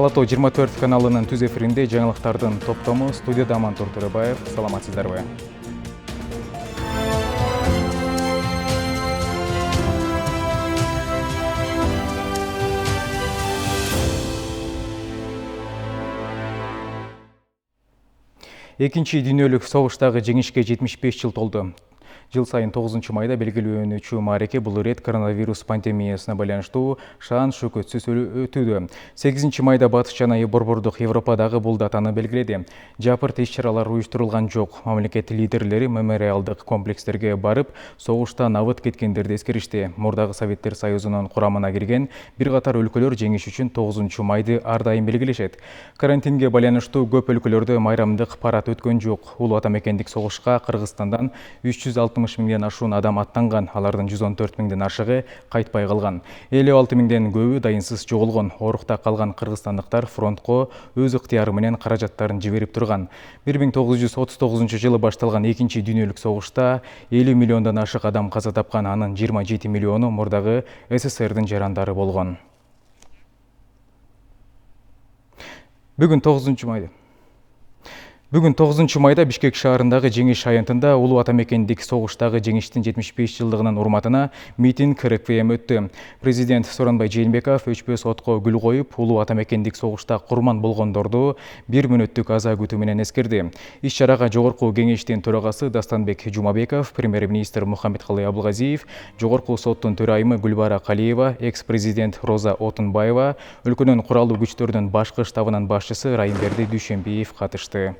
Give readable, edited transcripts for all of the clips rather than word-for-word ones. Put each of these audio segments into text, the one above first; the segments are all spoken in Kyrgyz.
Ала-Тоо 24 каналынын түз эфиринде жаңылыктардын топтому, студияда Амантур Төрөбаев. Саламатсыздарбы? Экинчи дүйнөлүк согуштагы жеңишке 75 жыл толду. Жыл сайын 9 майда белгилөнүүчү маареке бул ирет коронавирус пандемиясына байланыштуу шаан шөкөтсүз өтүүдө. 8 майда батыш жана борбордук Европадагы бул датаны белгиледи. Жапырт иш-чаралар уюштурулган жок. Мамлекет лидерлери мемориалдык комплекстерге барып, согуштан абыт кеткендерди эскеришти. Мурдагы Советтер Союзунун курамына кирген бир катар өлкөлөр жеңиш үчүн 9 майды ар дайым белгилешет. Карантинге байланыштуу көп өлкөлөрдө майрамдык парад өткөн жок. Улуу ата мекендик согушка Кыргызстандан 360 миңден ашуун адам аттанган, алардын 114 миңден ашыгы кайтпай калган. 56 миңден көбү дайынсыз жоголгон. Орукта калган кыргызстандыктар фронтко өз ыктыяры менен каражаттарын жиберип турган. 1939 жылы башталган экинчи дүйнөлүк согушта 50 миллиондон ашык адам каза тапкан, анын 27 миллиону мурдагы СССРдин жарандары болгон. Бүгүн 9 майда Бишкек шаарындагы Жеңиш аянтында улуу ата мекендик согуштагы жеңиштин 75 жылдыгынын урматына митинг реквием өттү. Президент Сооронбай Жээнбеков өчпөс отко гүл коюп, улуу ата мекендик согушта курман болгондорду 1 мүнөттүк аза күтүү менен эскерди. Иш-чарага жогорку кеңештин төрагасы Дастанбек Жумабеков, премьер-министр Мухаммедкалый Абылгазиев, жогорку соттун төрайымы Гүлбара Калиева, экс-президент Роза Отунбаева, өлкөнүн куралдуу күчтөрдүн башкы штабынын башчысы Райымберди Дүйшөнбиев катышты.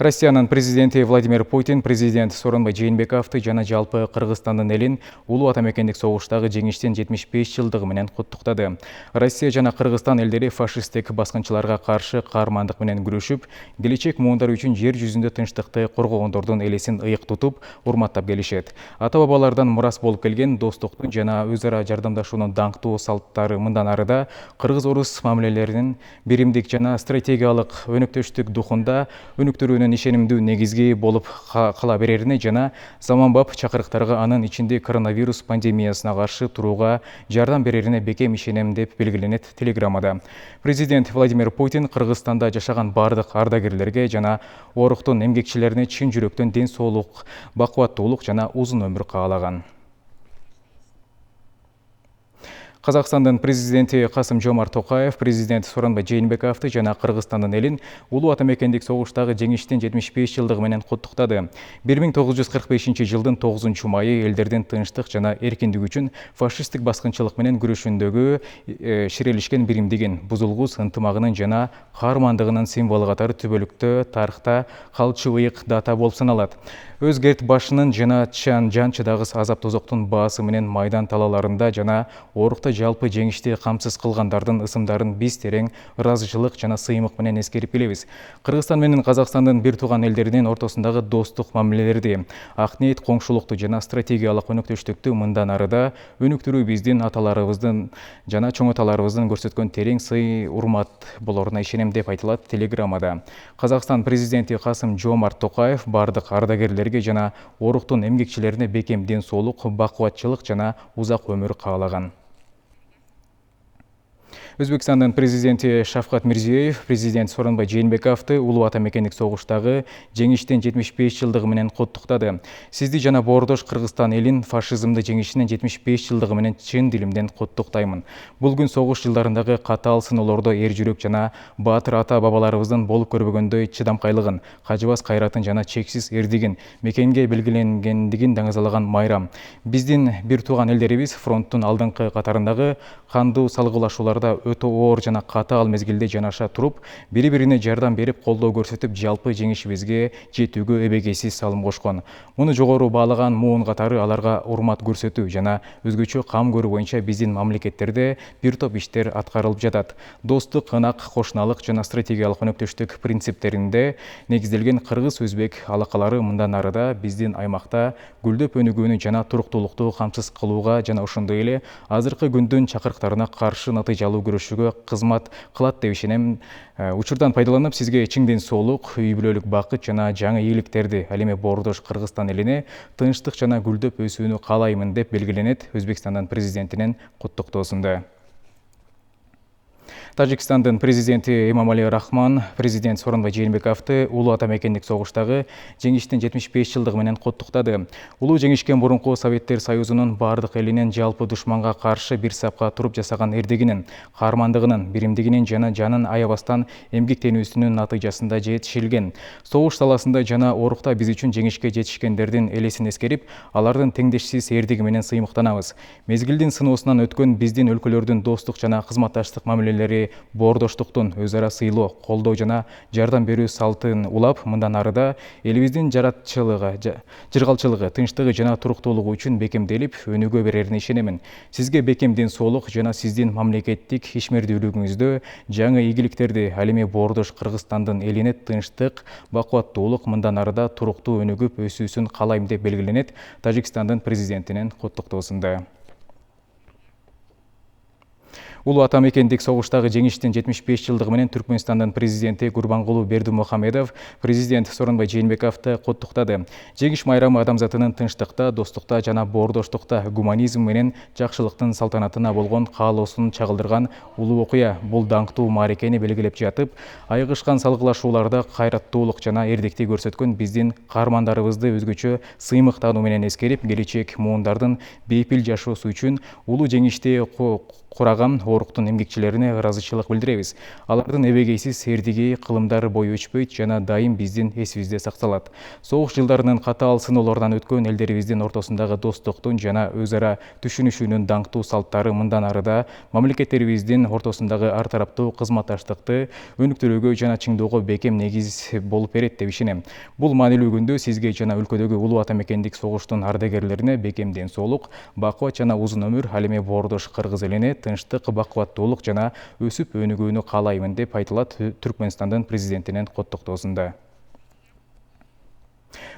Россиянын президенти Владимир Путин президент Сооронбай Жээнбековду жана жалпы Кыргызстандын элин улуу ата мекендик согуштагы жеңиштин 75 жылдыгы менен куттуктады. Россия жана Кыргызстан элдери фашисттик баскынчыларга каршы каармандык менен күрөшүп, келечек муундар үчүн жер жүзүндө тынчтыкты коргогондордун элесин ыйык тутуп, урматтап келишет. Ата-бабалардан мурас болуп келген достуктун жана өз ара жардамдашуунун даңктуу салттары мындан арыда кыргыз-орус мамилелеринин биримдик жана стратегиялык өнөктөштүк духунда өнүктүрүүнүн ишенимдүү негизги болуп кала берерине жана заманбап чакырыктарга, анын ичинде коронавирус пандемиясына каршы турууга жардам берерине бекем ишенем, деп белгиленет телеграммада. Президент Владимир Путин Кыргызстанда жашаган бардык ардагерлерге жана оруктун эмгекчилерине чын жүрөктөн ден соолук, бакубаттуулук жана узун өмүр каалаган. Казакстандын президенти Касым-Жомарт Токаев президент Сооронбай Жээнбековду жана Кыргызстандын элин улуу ата мекендик согуштагы жеңиштин 75 жылдыгы менен куттуктады. 1945 жылдын 9 майы элдердин тынчтык жана эркиндик үчүн фашисттик баскынчылык менен күрөшүндөгү ширелишкен биримдигин, бузулгус ынтымагынын жана каармандыгынын символу катары түбөлүктө тарыхта калчу ыйык дата болуп саналат. Өзгерт башынын жана жан чыдагыс азап тозоктун баасы менен майдан талааларында жана орукта жалпы жеңишти камсыз кылгандардын ысымдарын биз терең ыраазычылык жана сыймык менен эскерип келебиз. Кыргызстан менен Казакстандын бир тууган элдеринин ортосундагы достук мамилелерди, ак ниет, коңшулукту жана стратегиялык өнөктөштүктү мындан арыда өнүктүрүү биздин аталарыбыздын жана чоң аталарыбыздын көрсөткөн терең сый, урмат болоруна ишенем, деп айтылат телеграммада. Казакстан президенти Касым-Жомарт Токаев бардык ардагерлерге жана оруктун эмгекчилерине бекем ден соолук, бакубатчылык жана узак өмүр каалаган. Өзбекстандын президенти Шавкат Мирзиёев президент Сооронбай Жээнбековду улуу ата мекендик согуштагы жеңиштин 75 жылдыгы менен куттуктады. Сизди жана боордош Кыргызстан элин фашизмди жеңишинин 75 жылдыгы менен чын дилимден куттуктаймын. Бул күн согуш жылдарындагы катаал сыноолордо эр жүрөк жана баатыр ата-бабаларыбыздын болуп көрбөгөндөй чыдамкайлыгын, кажыбас кайратын жана чексиз эрдигин, мекенге белгиленгендигин даңазалаган майрам. Биздин бир тууган элдерибиз фронттун алдыңкы катарындагы кандуу салгылашууларда өтө оор жана катаал мезгилде жанаша туруп, бири-бирине жардам берип, колдоо көрсөтүп, жалпы жеңишибизге жетүүгө эбегейсиз салым кошкон. Муну жогору баалаган муун катары аларга урмат көрсөтүү жана өзгөчө кам көрүү боюнча биздин мамлекеттерде бир топ иштер аткарылып жатат. Достук, ынак, кошуналык жана стратегиялык өнөктөштүк принциптеринде негизделген кыргыз-өзбек алакалары мындан арыда биздин аймакта гүлдөп өнүгүүнү жана туруктуулукту камсыз кылууга жана ошондой эле азыркы күндүн чакырыктарына каршы натыйжалуу күрөшүүгө кызмат кылат деп ишенем. Учурдан пайдаланып, сизге чың ден соолук, үй бүлөлүк бакыт жана жаңы ийгиликтерди, ал эми боордош Кыргызстан элине тынчтык жана гүлдөп өсүүнү каалаймын, деп белгиленет Өзбекстандын президентинин куттуктоосунда. Тажикстандын президенти Эмомали Рахмон президент Сооронбай Жээнбековду улуу ата мекендик согуштагы жеңиштин 75 жылдыгы менен куттуктады. Улуу жеңишкен мурунку Советтер Союзунун бардык элинин жалпы душманга каршы бир сапка туруп жасаган эрдигинин, каармандыгынын, биримдигинин жана жанын аябастан эмгектенүүсүнүн натыйжасында жетишилген. Согуш саласында жана орукта биз үчүн жеңишке жетишкендердин элесин эскерип, алардын теңдешсиз эрдиги менен сыймыктанабыз. Мезгилдин сыноосунан өткөн биздин өлкөлөрдүн достук жана кызматташтык мамилелери боордоштуктун, өзара сыйлоо, колдоо жана жардам берүү салтын улап, мындан арыда элибиздин жыргалчылыгы, тынчтыгы жана туруктуулугу үчүн бекемделип, өнүгө берерине ишенемин. Сизге бекем ден соолук жана сиздин мамлекеттик ишмердүүлүгүңүздө жаңы ийгиликтерди, ал эми боордош Кыргызстандын элине тынчтык, бакубаттуулук мындан арыда туруктуу өнүгүп өсүүсүн каалайм деп белгиленет Тажикстандын президентинин куттуктоосунда. Улуу ата мекендик согуштагы жеңиштин 75 жылдыгы менен Түркмөнстандын президенти Гурбангулуу Бердимухамедов президент Сооронбай Жээнбековду куттуктады. Жеңиш майрамы адамзатынын тынчтыкта, достукта жана боордоштукта, гуманизм менен жакшылыктын салтанатына болгон каалоосун чагылдырган улуу окуя. Бул даңктуу мааракени белгилеп жатып, айыгышкан салгылашууларда кайраттуулук жана эрдикти көрсөткөн биздин каармандарыбызды өзгөчө сыймыктануу менен эскерип, келечек муундардын бейпил жашоосу үчүн улуу жеңишти кураган оруктун эмгекчилерине ыраазычылык билдиребиз. Алардын эбегейсиз эрдиги, кылымдары бою өчпөйт жана дайым биздин эсибизде сакталат. Согуш жылдарынын катаал сыноолорунан өткөн элдерибиздин ортосундагы достуктун жана өзара түшүнүшүүнүн даңктуу салттары мындан арыда мамлекеттерибиздин ортосундагы ар тараптуу кызматташтыкты өнүктүрүүгө жана чыңдоого бекем негиз болуп берет деп ишенем. Бул маанилүү күндө сизге жана өлкөдөгү улуу ата мекендик согуштун ардагерлерине бекем ден соолук, бакубат жана узун өмүр, ал эми боордош кыргыз элине тынчтык, бакубаттуулук жана өсүп өнүгүүнү каалаймын деп айтылат Түркмөнстандын президентинин куттуктоосунда.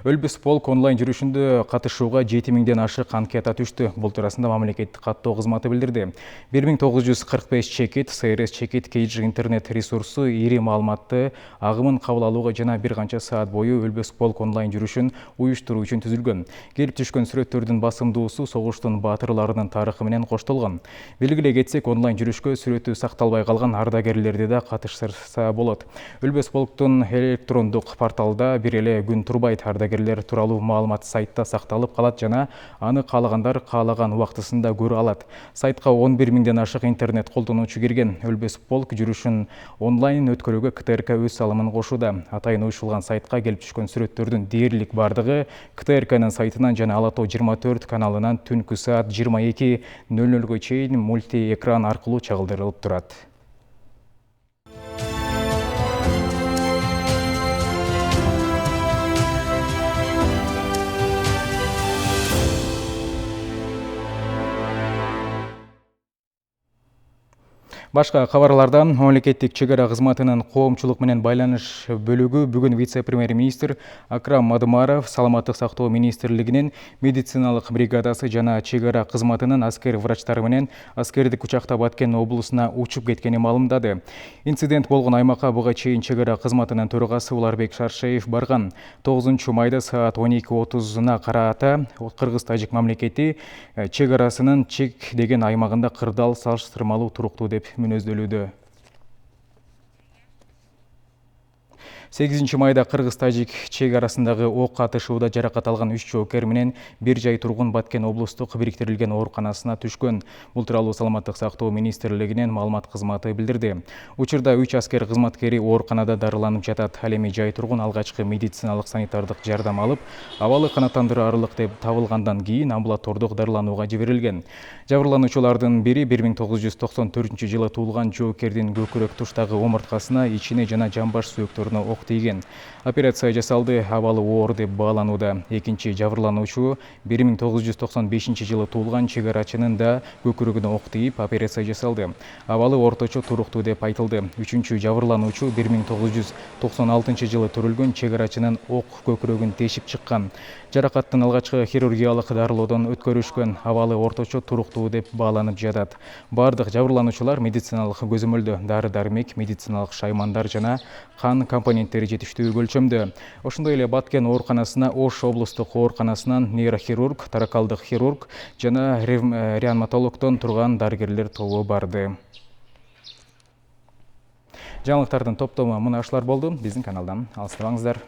Өлбүс полк онлайн жүрүшүндө катышууга 7000ден ашык анкета түштү. Бул туурасында мамлекеттик каттоо кызматы билдирди. 1945 чекит, СРС чекит Кейджи интернет ресурсу ири маалыматты агымын кабыл алууга жана бир канча саат бою Өлбүс полк онлайн жүрүшүн уюштуруу үчүн түзүлгөн. Келип түшкөн сүрөттөрдүн басымдуусу согуштун баатырларынын тарыхы менен коштолгон. Белгилей кетсек, онлайн жүрүшкө сүрөтү сакталбай калган ардагерлерди да катыштырса болот. Өлбүс полктун электрондук порталда бир эле күн турбайт. Ардагерлер тууралуу маалымат сайтта сакталып калат жана аны каалагандар каалаган убактысында көрө алат. Сайтка 11.000ден ашык интернет колдонуучу кирген. Өлбүс полк жүрүшүн онлайн өткөрүүгө КТРК өз салымын кошууда. Атайын уюштурулган сайтка келип түшкөн сүрөттөрдүн дээрлик бардыгы КТРКнын сайтынан жана Ала Тоо 24 каналынан түнкү саат 22:00 чейин мультиэкран аркылуу чагылдырылып турат. Башка кабарлардан мамлекеттик чек ара кызматынын коомчулук менен байланыш бөлүгү бүгүн вице-премьер-министр Акрам Мадымаров, Саламаттык сактоо министрлигинин медициналык бригадасы жана чек ара кызматынын аскер врачтары менен аскердик учакта Баткен облусуна учуп кеткенин маалымдады. Инцидент болгон аймакка буга чейин чек ара кызматынын төрагасы Уларбек Шаршеев барган. 9 майда саат 12:30 караата Кыргыз-Тажик мамлекети чек арасынын чек деген аймагында кырдаал салыштырмалуу туруктуу деп мүнөздөлүүдө. 8 майда Кыргыз-Тажик чек арасындагы ок атышууда жаракат алган 3 жоокер менен бир жай тургун Баткен облустук бириктирилген ооруканасына түшкөн. Бул тууралуу Саламаттык сактоо министрлигинин маалымат кызматы билдирди. Учурда 3 аскер кызматкери ооруканада дарыланып жатат. Ал эми жай тургун алгачкы медициналык санитардык жардам алып, абалы канааттандырарлык деп табылгандан кийин амбулатордук дарыланууга жиберилген. Жабырлануучулардын бири 1994 жылы туулган жоокердин көкүрөк туштагы омурткасына, ичине жана жамбаш сөөктөрүнө ок тийген. Операция жасалды, абалы оор деп бааланууда. Экинчи жабырлануучу 1995 жылы туулган чек арачынын да көкүрөгүнө ок тийип, операция жасалды. Абалы орточо туруктуу деп айтылды. Үчүнчү жабырлануучу 1996 жылы төрөлгөн чек арачынын ок көкүрөгүн тешип чыккан. Жаракаттын алгачкы хирургиялык дарылоодон өткөрүшкөн. Абалы орточо туруктуу деп бааланып жатат. Бардык жабырлануучулар медициналык көзөмөлдө, дары-дармек, медициналык шаймандар жана кан компоненттери жетиштүү өлчөмдө. Ошондой эле Баткен ооруканасына Ош облустук ооруканасынан нейрохирург, таракалдык хирург жана реаниматологдон турган дарыгерлер тобу барды. Жаңылыктардын топтому мына ушулар болду. Биздин каналдан алыстабаңыздар.